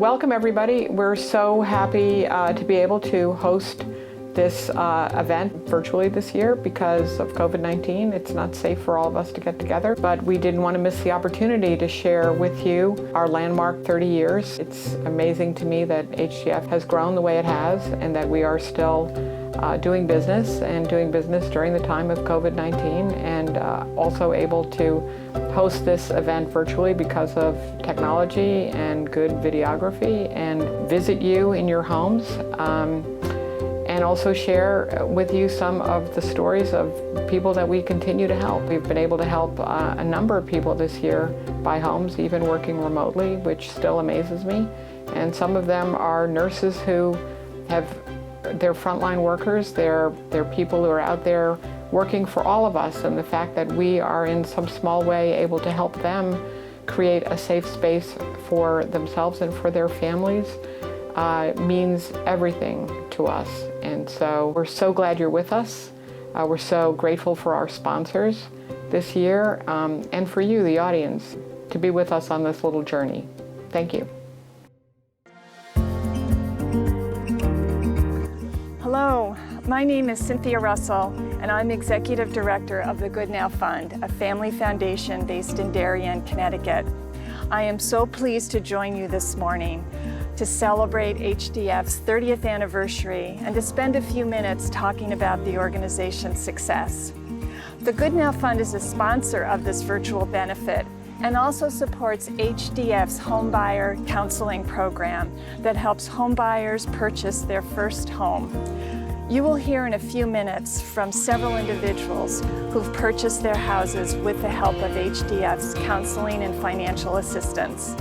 Welcome everybody. We're so happy to be able to host this event virtually this year because of COVID-19. It's not safe for all of us to get together, but we didn't want to miss the opportunity to share with you our landmark 30 years. It's amazing to me that HDF has grown the way it has and that we are still doing business during the time of COVID-19 and also able to host this event virtually because of technology and good videography and visit you in your homes. And also share with you some of the stories of people that we continue to help. We've been able to help a number of people this year buy homes, even working remotely, which still amazes me. And some of them are nurses who they're frontline workers, they're people who are out there working for all of us, and the fact that we are in some small way able to help them create a safe space for themselves and for their families means everything to us. And so we're so glad you're with us. We're so grateful for our sponsors this year and for you, the audience, to be with us on this little journey. Thank you. Hello, my name is Cynthia Russell, and I'm Executive Director of the Good Now Fund, a family foundation based in Darien, Connecticut. I am so pleased to join you this morning to celebrate HDF's 30th anniversary and to spend a few minutes talking about the organization's success. The Good Now Fund is a sponsor of this virtual benefit and also supports HDF's homebuyer counseling program that helps homebuyers purchase their first home. You will hear in a few minutes from several individuals who've purchased their houses with the help of HDF's counseling and financial assistance.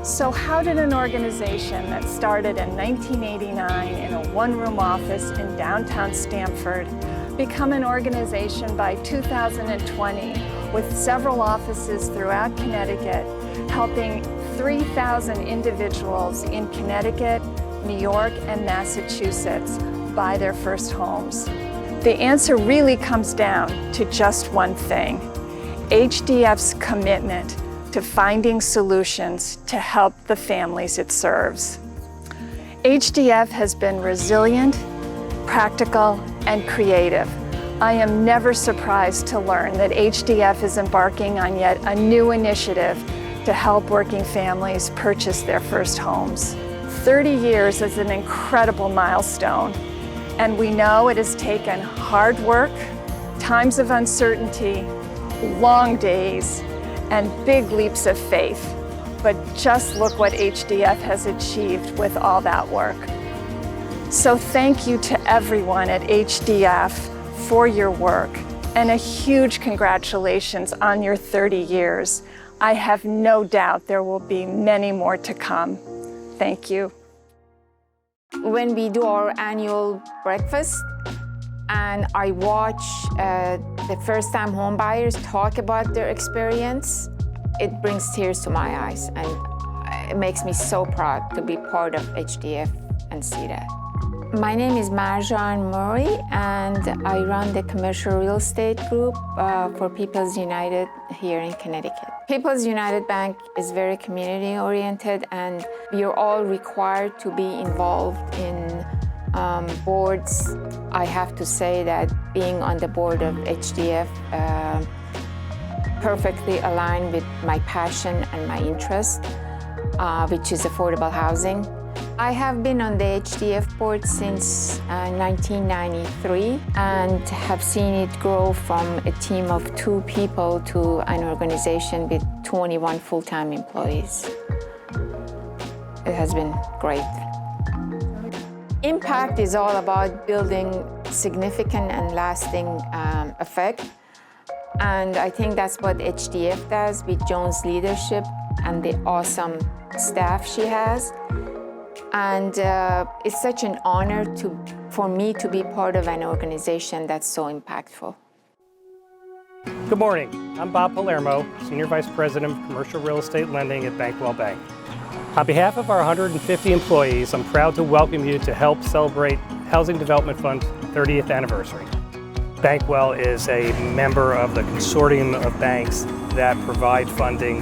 So how did an organization that started in 1989 in a one-room office in downtown Stamford become an organization by 2020 with several offices throughout Connecticut, helping 3,000 individuals in Connecticut, New York, and Massachusetts buy their first homes? The answer really comes down to just one thing: HDF's commitment to finding solutions to help the families it serves. HDF has been resilient, practical, and creative. I am never surprised to learn that HDF is embarking on yet a new initiative to help working families purchase their first homes. 30 years is an incredible milestone, and we know it has taken hard work, times of uncertainty, long days, and big leaps of faith. But just look what HDF has achieved with all that work. So thank you to everyone at HDF for your work, and a huge congratulations on your 30 years. I have no doubt there will be many more to come. Thank you. When we do our annual breakfast and I watch the first-time homebuyers talk about their experience, it brings tears to my eyes, and it makes me so proud to be part of HDF and see that. My name is Marvin Murray, and I run the commercial real estate group for People's United here in Connecticut. People's United Bank is very community-oriented, and we are all required to be involved in boards. I have to say that being on the board of HDF perfectly aligned with my passion and my interest, which is affordable housing. I have been on the HDF board since 1993 and have seen it grow from a team of 2 people to an organization with 21 full-time employees. It has been great. Impact is all about building significant and lasting effect. And I think that's what HDF does with Joan's leadership and the awesome staff she has. And it's such an honor for me to be part of an organization that's so impactful. Good morning. I'm Bob Palermo, Senior Vice President of Commercial Real Estate Lending at Bankwell Bank. On behalf of our 150 employees, I'm proud to welcome you to help celebrate Housing Development Fund's 30th anniversary. Bankwell is a member of the consortium of banks that provide funding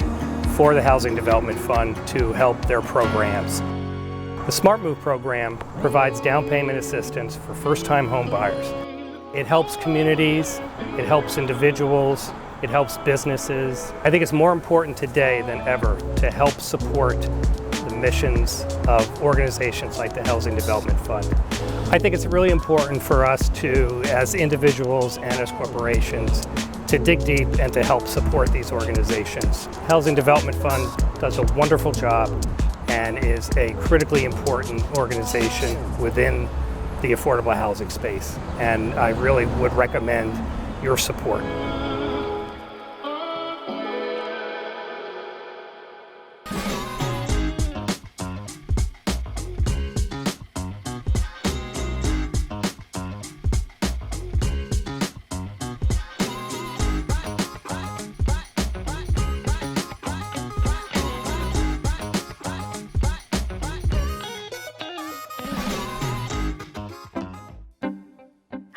for the Housing Development Fund to help their programs. The Smart Move program provides down payment assistance for first-time home buyers. It helps communities, it helps individuals, it helps businesses. I think it's more important today than ever to help support the missions of organizations like the Housing Development Fund. I think it's really important for us to, as individuals and as corporations, to dig deep and to help support these organizations. Housing Development Fund does a wonderful job and is a critically important organization within the affordable housing space. And I really would recommend your support.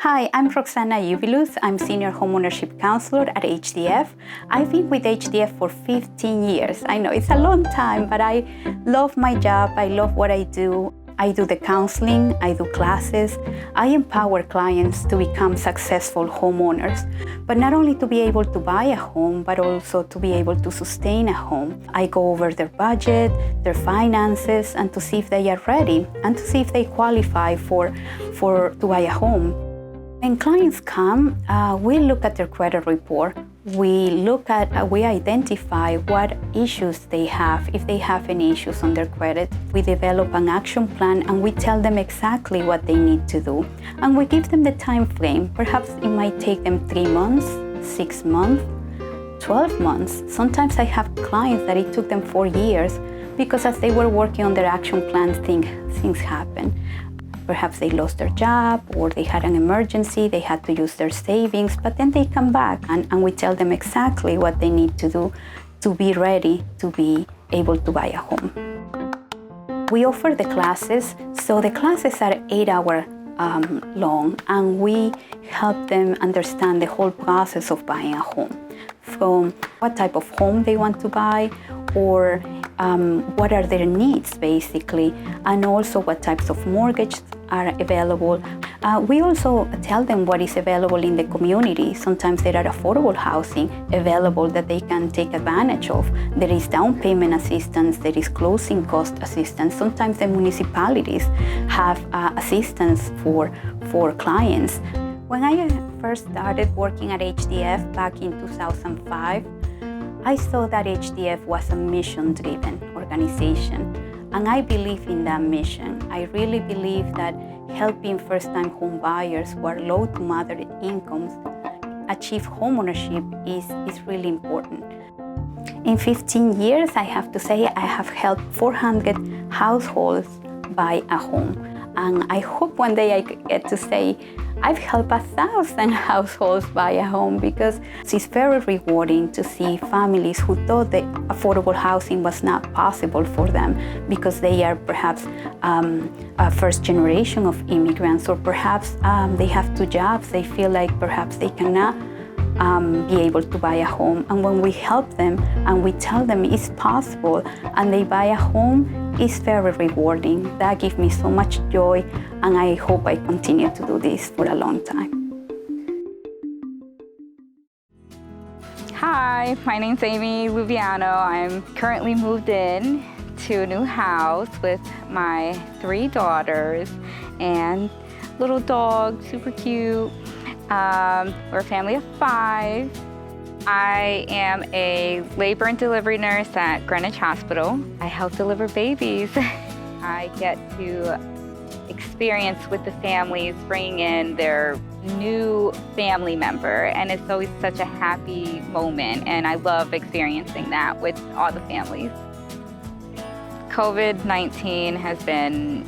Hi, I'm Roxanna Yuvelus. I'm Senior Homeownership Counselor at HDF. I've been with HDF for 15 years. I know it's a long time, but I love my job. I love what I do. I do the counseling, I do classes. I empower clients to become successful homeowners, but not only to be able to buy a home, but also to be able to sustain a home. I go over their budget, their finances, and to see if they are ready and to see if they qualify to buy a home. When clients come, we look at their credit report. We identify what issues they have, if they have any issues on their credit. We develop an action plan and we tell them exactly what they need to do. And we give them the time frame. Perhaps it might take them 3 months, 6 months, 12 months. Sometimes I have clients that it took them 4 years because as they were working on their action plans, things happen. Perhaps they lost their job or they had an emergency, they had to use their savings, but then they come back and we tell them exactly what they need to do to be ready to be able to buy a home. We offer the classes, so the classes are 8 hours long, and we help them understand the whole process of buying a home, from what type of home they want to buy, or what are their needs basically, and also what types of mortgages are available. We also tell them what is available in the community. Sometimes there are affordable housing available that they can take advantage of. There is down payment assistance, there is closing cost assistance. Sometimes the municipalities have assistance for clients. When I first started working at HDF back in 2005, I saw that HDF was a mission-driven organization, and I believe in that mission. I really believe that helping first-time home buyers who are low to moderate incomes achieve homeownership is really important. In 15 years, I have to say I have helped 400 households buy a home, and I hope one day I get to say I've helped 1,000 households buy a home, because it's very rewarding to see families who thought that affordable housing was not possible for them because they are perhaps a first generation of immigrants, or perhaps they have 2 jobs. They feel like perhaps they cannot be able to buy a home. And when we help them and we tell them it's possible and they buy a home, it's very rewarding. That gives me so much joy, and I hope I continue to do this for a long time. Hi, my name's Amy Luviano. I'm currently moved in to a new house with my 3 daughters and little dog, super cute. We're a family of 5. I am a labor and delivery nurse at Greenwich Hospital. I help deliver babies. I get to experience with the families bringing in their new family member, and it's always such a happy moment, and I love experiencing that with all the families. COVID-19 has been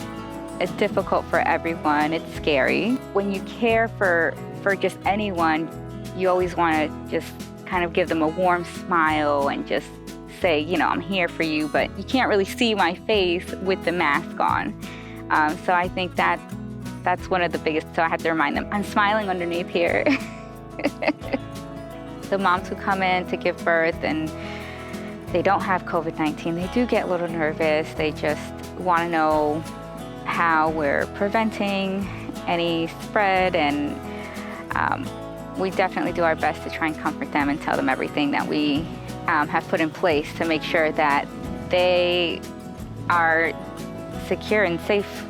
difficult for everyone. It's scary. When you care for just anyone, you always want to just kind of give them a warm smile and just say, you know, I'm here for you, but you can't really see my face with the mask on. So I think that's one of the biggest, so I have to remind them, I'm smiling underneath here. The moms who come in to give birth, and they don't have COVID-19, they do get a little nervous. They just want to know how we're preventing any spread, and we definitely do our best to try and comfort them and tell them everything that we have put in place to make sure that they are secure and safe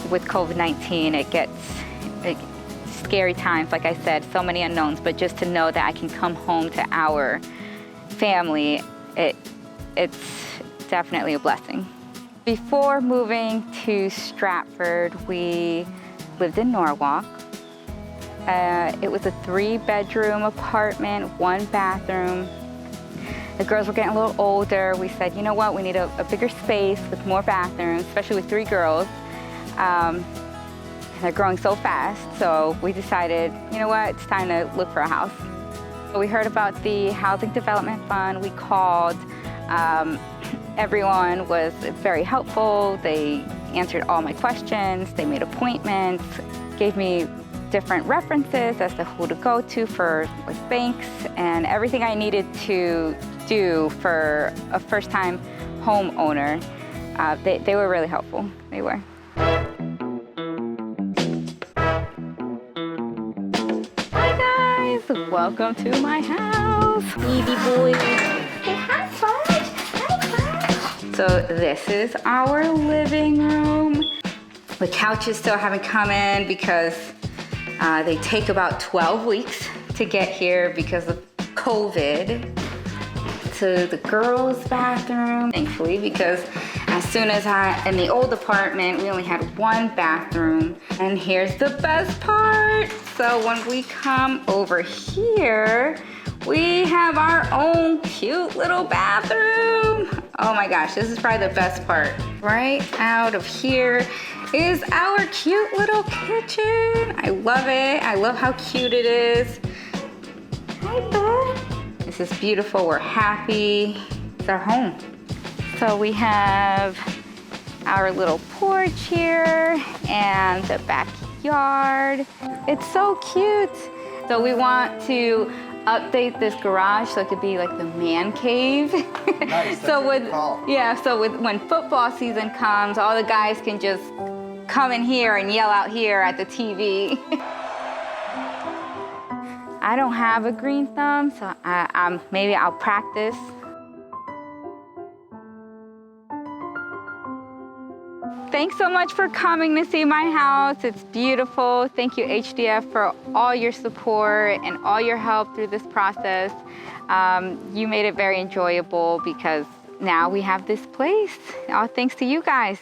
with COVID-19. It gets scary times, like I said, so many unknowns, but just to know that I can come home to our family, it's definitely a blessing. Before moving to Stratford, we lived in Norwalk. It was a 3-bedroom apartment, 1 bathroom. The girls were getting a little older. We said, you know what, we need a bigger space with more bathrooms, especially with 3 girls. They're growing so fast, so we decided, you know what, it's time to look for a house. We heard about the Housing Development Fund. We called. Everyone was very helpful. They answered all my questions. They made appointments, gave me different references as to who to go to for banks, and everything I needed to do for a first-time homeowner. They were really helpful. They were. Hi guys, welcome to my house. Baby boy. Say hi, Fudge. Hi, Fudge. So this is our living room. The couches still haven't come in because they take about 12 weeks to get here because of COVID. To the girls' bathroom, thankfully, because as soon as in the old apartment, we only had 1 bathroom. And here's the best part. So when we come over here, we have our own cute little bathroom. Oh my gosh, this is probably the best part. Right out of here is our cute little kitchen. I love it. I love how cute it is. Hi, bud. This is beautiful. We're happy. It's our home. So we have our little porch here and the backyard. It's so cute. So we want to update this garage so it could be like the man cave. Nice, so when football season comes, all the guys can just come in here and yell out here at the TV. I don't have a green thumb, so maybe I'll practice. Thanks so much for coming to see my house. It's beautiful. Thank you, HDF, for all your support and all your help through this process. You made it very enjoyable because now we have this place. All thanks to you guys.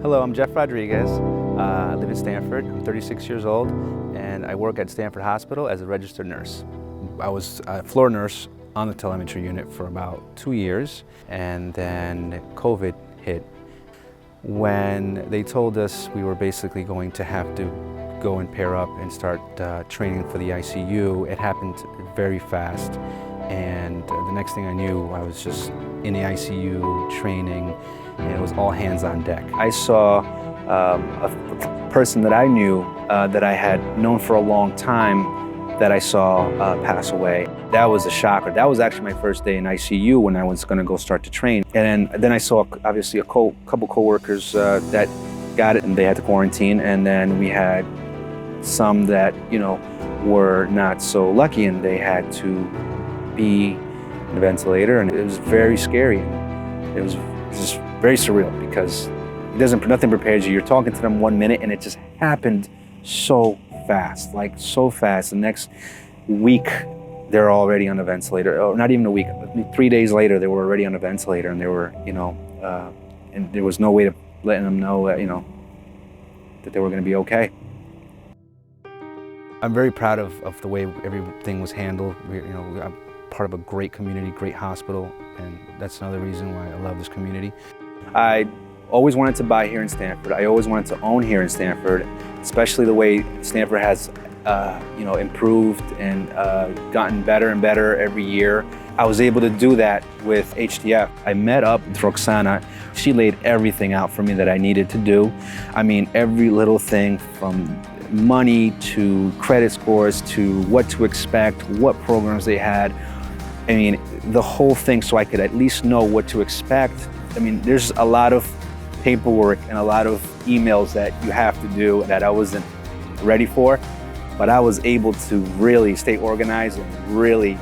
Hello, I'm Jeff Rodriguez. I live in Stanford. I'm 36 years old, and I work at Stanford Hospital as a registered nurse. I was a floor nurse on the telemetry unit for about 2 years, and then COVID hit. When they told us we were basically going to have to go and pair up and start training for the ICU, it happened very fast. And the next thing I knew, I was just in the ICU training, and it was all hands on deck. I saw a person that I knew that I had known for a long time that I saw pass away. That was a shocker. That was actually my first day in ICU when I was going to go start to train. And then I saw obviously a couple coworkers that got it and they had to quarantine, and then we had some that were not so lucky and they had to be in a ventilator, and it was very scary. It was just very surreal because nothing prepares you. You're talking to them 1 minute and it just happened so fast, like so fast. The next week they're already on a ventilator, or not even a week, 3 days later they were already on a ventilator, and they were, and there was no way of letting them know that, that they were going to be okay. I'm very proud of the way everything was handled. part of a great community, great hospital, and that's another reason why I love this community. I always wanted to buy here in Stamford. I always wanted to own here in Stamford, especially the way Stamford has improved and gotten better and better every year. I was able to do that with HDF. I met up with Roxanna. She laid everything out for me that I needed to do. I mean, every little thing from money to credit scores to what to expect, what programs they had. I mean, the whole thing, so I could at least know what to expect. I mean, there's a lot of paperwork and a lot of emails that you have to do that I wasn't ready for, but I was able to really stay organized and really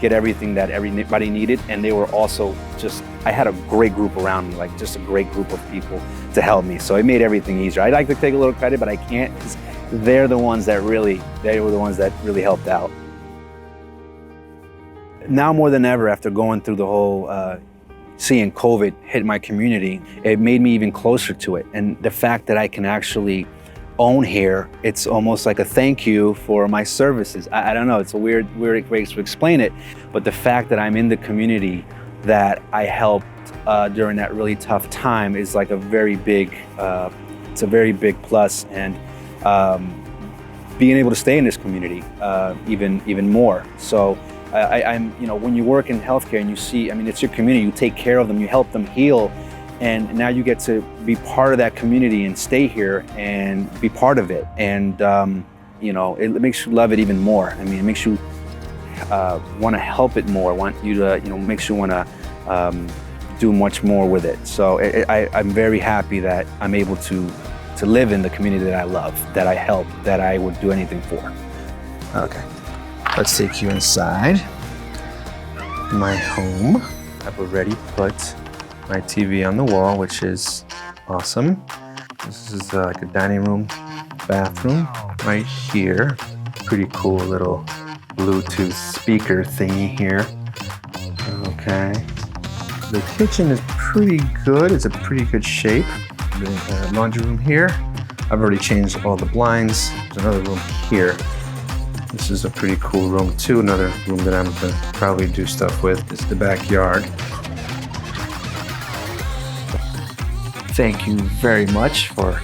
get everything that everybody needed. And they were also just, I had a great group around me, like just a great group of people to help me. So it made everything easier. I'd like to take a little credit, but I can't, because they were the ones that really helped out. Now more than ever, after going through the whole, seeing COVID hit my community, it made me even closer to it. And the fact that I can actually own here, it's almost like a thank you for my services. I don't know, it's a weird way to explain it, but the fact that I'm in the community that I helped during that really tough time is like a very big, it's a very big plus. And being able to stay in this community even more. So I'm, when you work in healthcare and you see, I mean, it's your community, you take care of them, you help them heal, and now you get to be part of that community and stay here and be part of it. And, it makes you love it even more. I mean, it makes you want to help it more, want you to, makes you want to do much more with it. So I'm very happy that I'm able to live in the community that I love, that I help, that I would do anything for. Okay, let's take you inside my home. I've already put my TV on the wall, which is awesome. This is like a dining room, bathroom right here. Pretty cool little Bluetooth speaker thingy here. Okay. The kitchen is pretty good. It's a pretty good shape. The laundry room here. I've already changed all the blinds. There's another room here. This is a pretty cool room too. Another room that I'm gonna probably do stuff with is the backyard. Thank you very much for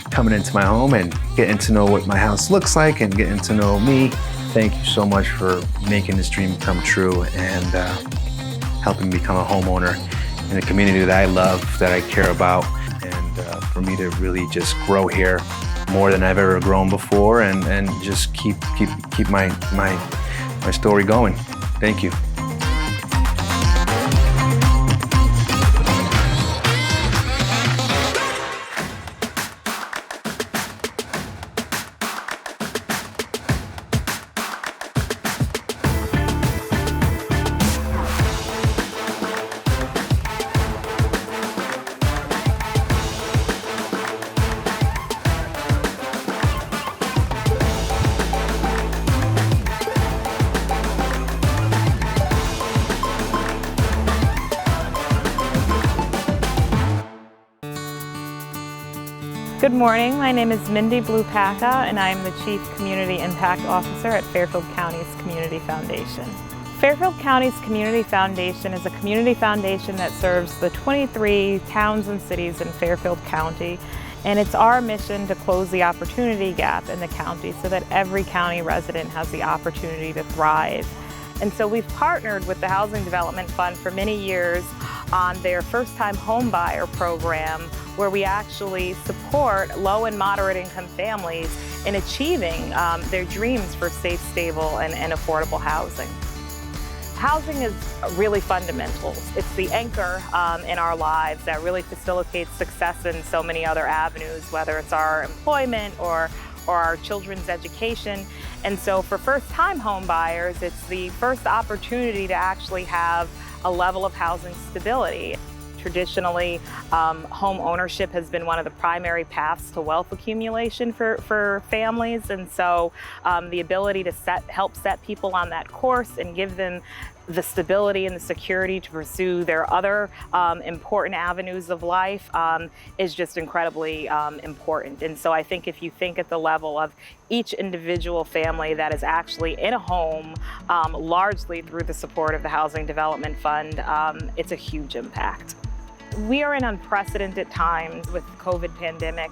coming into my home and getting to know what my house looks like and getting to know me. Thank you so much for making this dream come true and helping me become a homeowner in a community that I love, that I care about, and for me to really just grow here more than I've ever grown before, and just keep my story going. Thank you. Good morning, my name is Mindy Blupaca and I am the Chief Community Impact Officer at Fairfield County's Community Foundation. Fairfield County's Community Foundation is a community foundation that serves the 23 towns and cities in Fairfield County, and it's our mission to close the opportunity gap in the county so that every county resident has the opportunity to thrive. And so we've partnered with the Housing Development Fund for many years on their first-time home buyer program, where we actually support low and moderate income families in achieving their dreams for safe, stable, and affordable housing. Housing is really fundamental. It's the anchor in our lives that really facilitates success in so many other avenues, whether it's our employment or our children's education. And so for first-time home buyers, it's the first opportunity to actually have a level of housing stability. Traditionally, home ownership has been one of the primary paths to wealth accumulation for families, and so the ability to help set people on that course and give them the stability and the security to pursue their other important avenues of life is just incredibly important. And so I think if you think at the level of each individual family that is actually in a home, largely through the support of the Housing Development Fund, it's a huge impact. We are in unprecedented times with the COVID pandemic,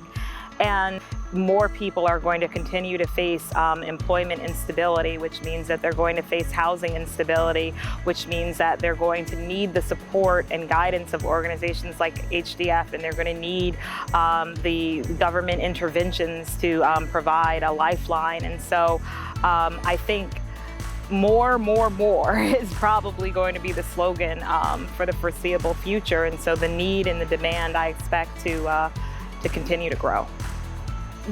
and more people are going to continue to face employment instability, which means that they're going to face housing instability, which means that they're going to need the support and guidance of organizations like HDF, and they're going to need the government interventions to provide a lifeline. And so I think more is probably going to be the slogan for the foreseeable future. And so the need and the demand I expect to continue to grow.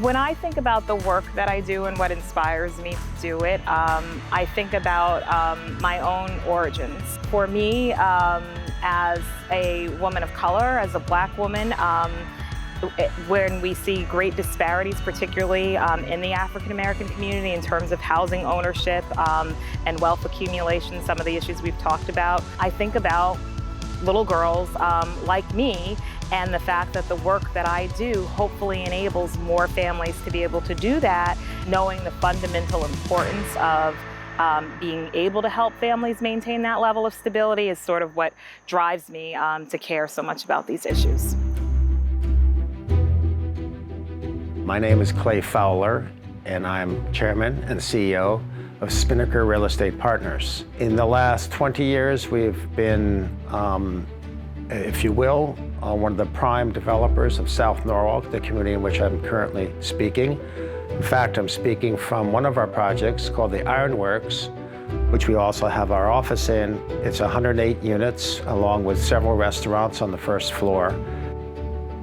When I think about the work that I do and what inspires me to do it, I think about my own origins. For me, as a woman of color, as a Black woman, when we see great disparities, particularly in the African American community in terms of housing ownership and wealth accumulation, some of the issues we've talked about, I think about little girls like me, and the fact that the work that I do hopefully enables more families to be able to do that, knowing the fundamental importance of being able to help families maintain that level of stability is sort of what drives me to care so much about these issues. My name is Clay Fowler, and I'm Chairman and CEO of Spinnaker Real Estate Partners. In the last 20 years, we've been, if you will, one of the prime developers of South Norwalk, the community in which I'm currently speaking. In fact, I'm speaking from one of our projects called the Ironworks, which we also have our office in. It's 108 units, along with several restaurants on the first floor.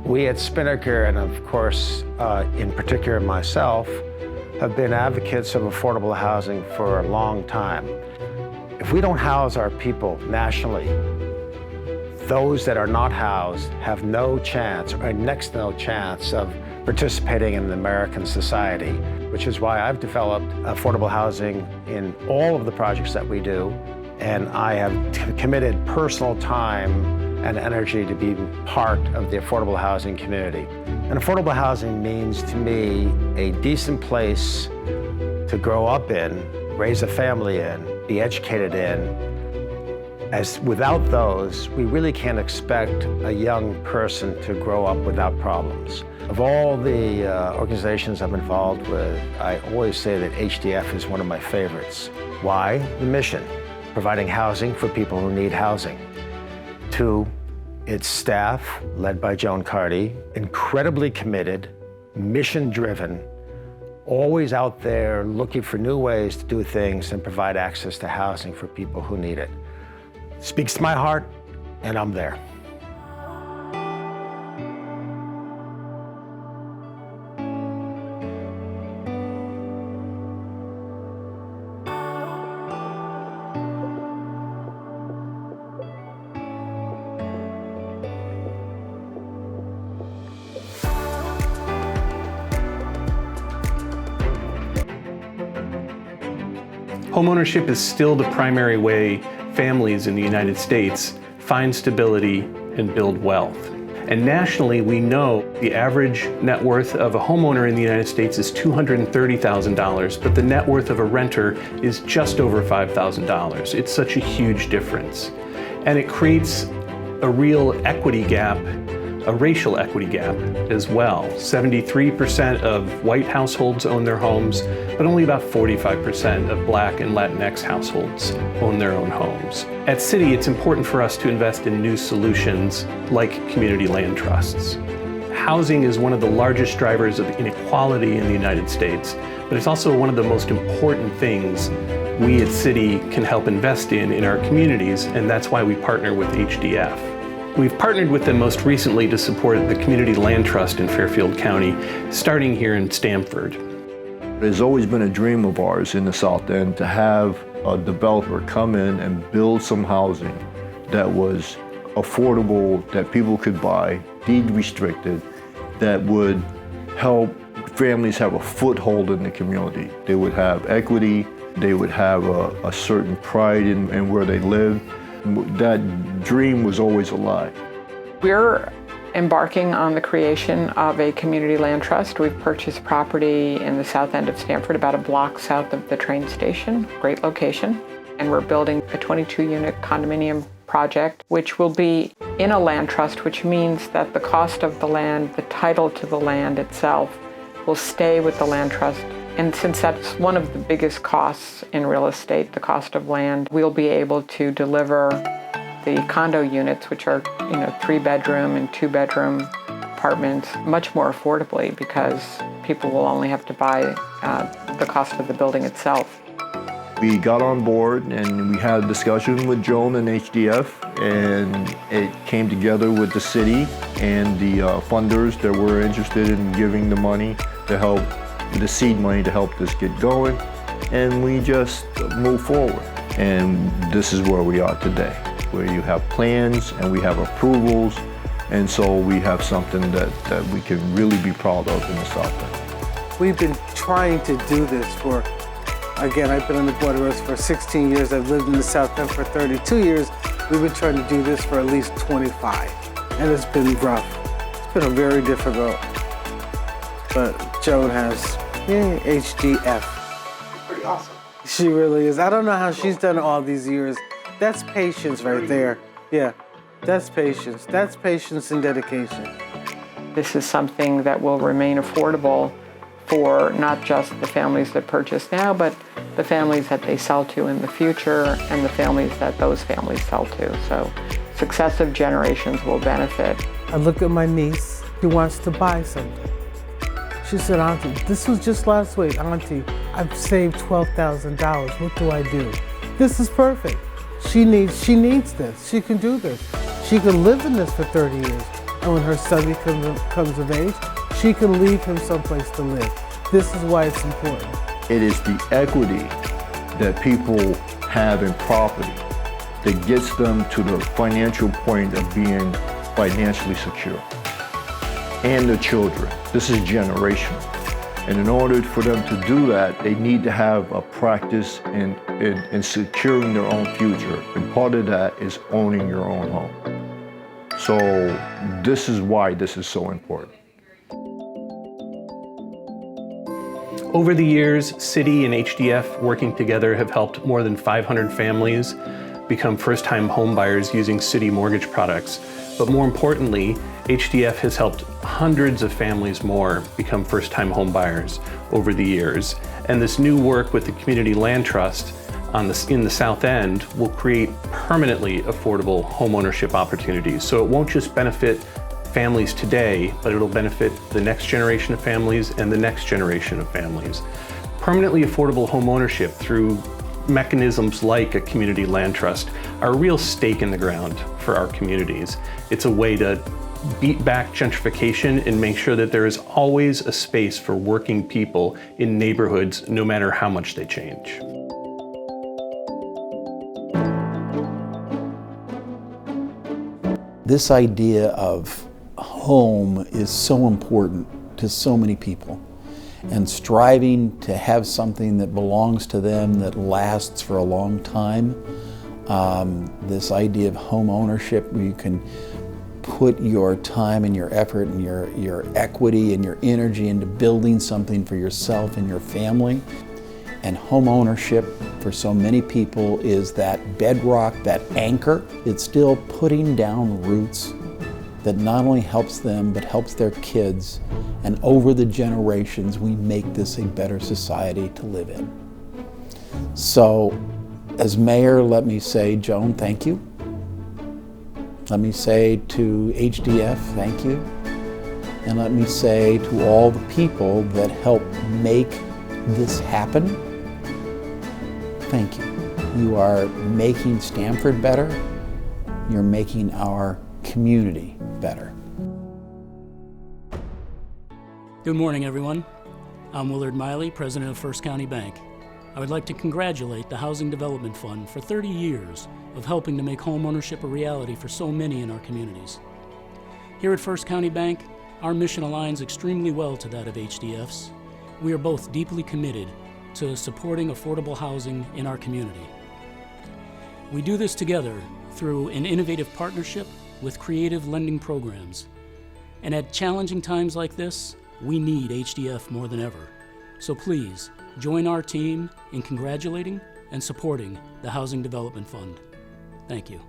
We at Spinnaker, and of course, in particular myself, have been advocates of affordable housing for a long time. If we don't house our people nationally, those that are not housed have no chance, or next to no chance, of participating in American society, which is why I've developed affordable housing in all of the projects that we do, and I have committed personal time and energy to be part of the affordable housing community. And affordable housing means to me a decent place to grow up in, raise a family in, be educated in. As without those, we really can't expect a young person to grow up without problems. Of all the organizations I'm involved with, I always say that HDF is one of my favorites. Why? The mission, providing housing for people who need housing. 2, its staff, led by Joan Carty, incredibly committed, mission-driven, always out there looking for new ways to do things and provide access to housing for people who need it. Speaks to my heart, and I'm there. Homeownership is still the primary way families in the United States find stability and build wealth. And nationally, we know the average net worth of a homeowner in the United States is $230,000, but the net worth of a renter is just over $5,000. It's such a huge difference. And it creates a real equity gap, a racial equity gap as well. 73% of white households own their homes, but only about 45% of Black and Latinx households own their own homes. At Citi, it's important for us to invest in new solutions like community land trusts. Housing is one of the largest drivers of inequality in the United States, but it's also one of the most important things we at Citi can help invest in our communities, and that's why we partner with HDF. We've partnered with them most recently to support the Community Land Trust in Fairfield County, starting here in Stamford. It's always been a dream of ours in the South End to have a developer come in and build some housing that was affordable, that people could buy, deed restricted, that would help families have a foothold in the community. They would have equity, They would have a certain pride in where they lived. That dream was always alive. We're embarking on the creation of a community land trust. We've purchased property in the south end of Stamford, about a block south of the train station, great location. And we're building a 22-unit condominium project, which will be in a land trust, which means that the cost of the land, the title to the land itself, will stay with the land trust. And since that's one of the biggest costs in real estate, the cost of land, we'll be able to deliver the condo units, which are, 3-bedroom and 2-bedroom apartments, much more affordably because people will only have to buy the cost of the building itself. We got on board and we had a discussion with Joan and HDF, and it came together with the city and the funders that were interested in giving the money to help, the seed money to help this get going, and we just moved forward. And this is where we are today, where you have plans and we have approvals, and so we have something that we can really be proud of in the South End. We've been trying to do this for, again, I've been on the Board of Revs for 16 years, I've lived in the South End for 32 years. We've been trying to do this for at least 25, and it's been rough. It's been a very difficult, but Joan has HDF. Pretty awesome. She really is. I don't know how she's done all these years. That's patience right there. Yeah, that's patience. That's patience and dedication. This is something that will remain affordable for not just the families that purchase now, but the families that they sell to in the future and the families that those families sell to. So successive generations will benefit. I look at my niece, she wants to buy something. She said, Auntie, this was just last week. Auntie, I've saved $12,000. What do I do? This is perfect. She needs this. She can do this. She can live in this for 30 years. And when her son comes of age, she can leave him someplace to live. This is why it's important. It is the equity that people have in property that gets them to the financial point of being financially secure. And the children. This is generational. And in order for them to do that, they need to have a practice in securing their own future. And part of that is owning your own home. So this is why this is so important. Over the years, City and HDF working together have helped more than 500 families become first-time home buyers using City mortgage products. But more importantly, HDF has helped hundreds of families more become first-time home buyers over the years. And this new work with the Community Land Trust in the South End will create permanently affordable home ownership opportunities. So it won't just benefit families today, but it'll benefit the next generation of families and the next generation of families. Permanently affordable home ownership through mechanisms like a community land trust are a real stake in the ground for our communities. It's a way to beat back gentrification and make sure that there is always a space for working people in neighborhoods, no matter how much they change. This idea of home is so important to so many people, and striving to have something that belongs to them that lasts for a long time. This idea of home ownership, where you can put your time and your effort and your equity and your energy into building something for yourself and your family. And home ownership for so many people is that bedrock, that anchor. It's still putting down roots that not only helps them, but helps their kids. And over the generations, we make this a better society to live in. So, as mayor, let me say, Joan, thank you. Let me say to HDF, thank you. And let me say to all the people that help make this happen, thank you. You are making Stamford better. You're making our community better. Good morning, everyone. I'm Willard Miley, President of First County Bank. I would like to congratulate the Housing Development Fund for 30 years of helping to make homeownership a reality for so many in our communities. Here at First County Bank, our mission aligns extremely well to that of HDF's. We are both deeply committed to supporting affordable housing in our community. We do this together through an innovative partnership with creative lending programs. And at challenging times like this, we need HDF more than ever. So please, join our team in congratulating and supporting the Housing Development Fund. Thank you.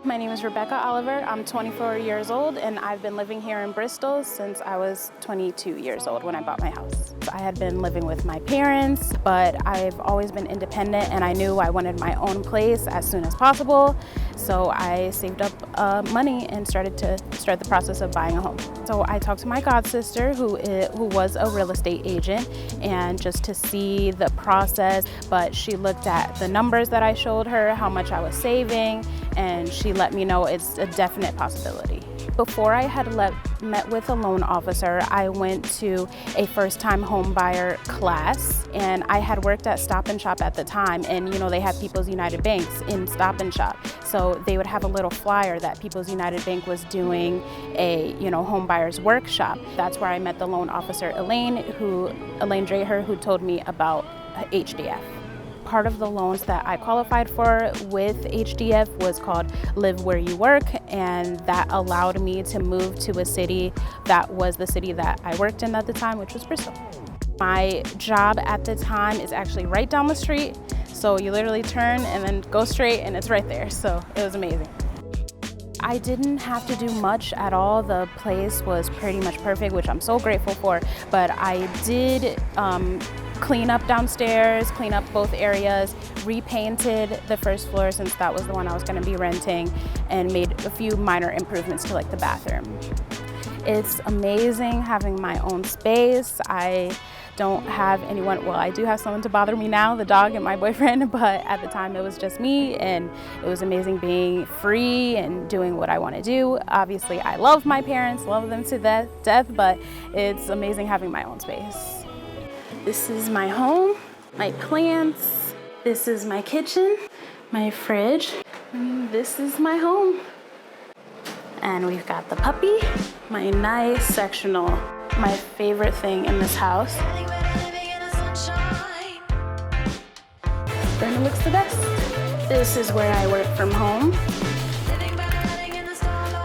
My name is Rebecca Oliver. I'm 24 years old and I've been living here in Bristol since I was 22 years old when I bought my house. I had been living with my parents, but I've always been independent and I knew I wanted my own place as soon as possible. So I saved up money and started the process of buying a home. So I talked to my god sister who was a real estate agent, and just to see the process, but she looked at the numbers that I showed her, how much I was saving, and she let me know it's a definite possibility. Before I had met with a loan officer, I went to a first-time home buyer class, and I had worked at Stop and Shop at the time, and they had People's United Banks in Stop and Shop. So they would have a little flyer that People's United Bank was doing a home buyers workshop. That's where I met the loan officer Elaine Dreher, who told me about HDF. Part of the loans that I qualified for with HDF was called Live Where You Work, and that allowed me to move to a city that was the city that I worked in at the time, which was Bristol. My job at the time is actually right down the street, so you literally turn and then go straight and it's right there, so it was amazing. I didn't have to do much at all. The place was pretty much perfect, which I'm so grateful for, but I did clean up downstairs, clean up both areas, repainted the first floor since that was the one I was going to be renting, and made a few minor improvements to the bathroom. It's amazing having my own space. I don't have anyone, well, I do have someone to bother me now, the dog and my boyfriend, but at the time it was just me, and it was amazing being free and doing what I want to do. Obviously, I love my parents, love them to death, but it's amazing having my own space. This is my home, my plants. This is my kitchen, my fridge. And this is my home. And we've got the puppy, my nice sectional, my favorite thing in this house. Then it looks the best. This is where I work from home.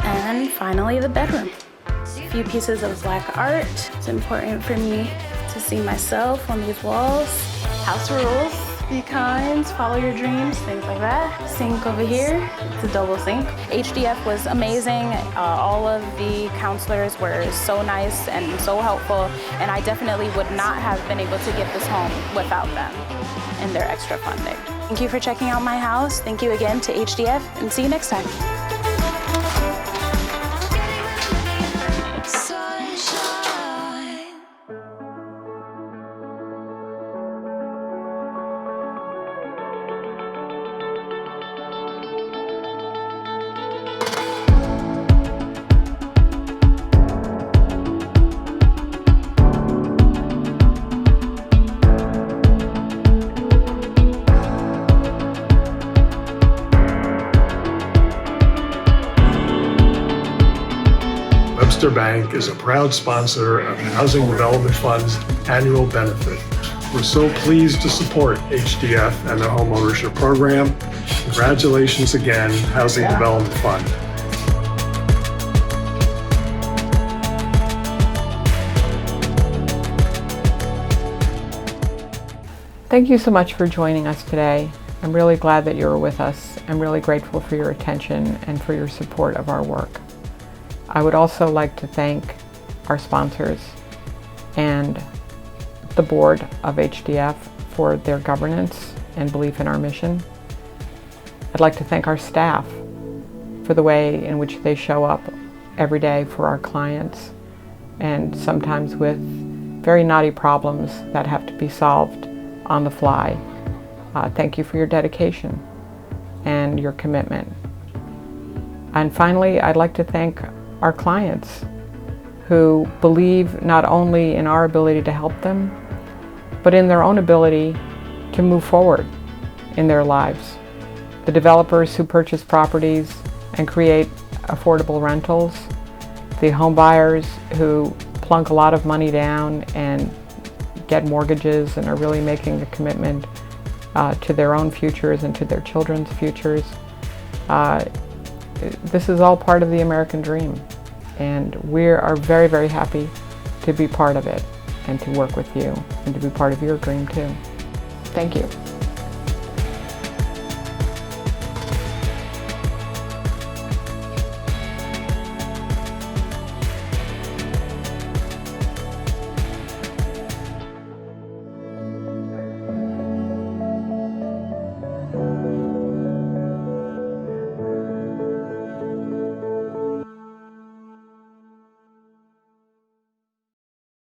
And finally, the bedroom. A few pieces of black art. It's important for me to see myself on these walls. House rules, be kind, follow your dreams, things like that. Sink over here, it's a double sink. HDF was amazing. All of the counselors were so nice and so helpful, and I definitely would not have been able to get this home without them and their extra funding. Thank you for checking out my house. Thank you again to HDF, and see you next time. Webster Bank is a proud sponsor of the Housing Development Fund's annual benefit. We're so pleased to support HDF and the homeownership program. Congratulations again, Housing Development Fund. Thank you so much for joining us today. I'm really glad that you were with us. I'm really grateful for your attention and for your support of our work. I would also like to thank our sponsors and the board of HDF for their governance and belief in our mission. I'd like to thank our staff for the way in which they show up every day for our clients, and sometimes with very knotty problems that have to be solved on the fly. Thank you for your dedication and your commitment. And finally, I'd like to thank our clients who believe not only in our ability to help them, but in their own ability to move forward in their lives. The developers who purchase properties and create affordable rentals, the home buyers who plunk a lot of money down and get mortgages and are really making a commitment to their own futures and to their children's futures. This is all part of the American dream, and we are very, very happy to be part of it and to work with you and to be part of your dream too. Thank you.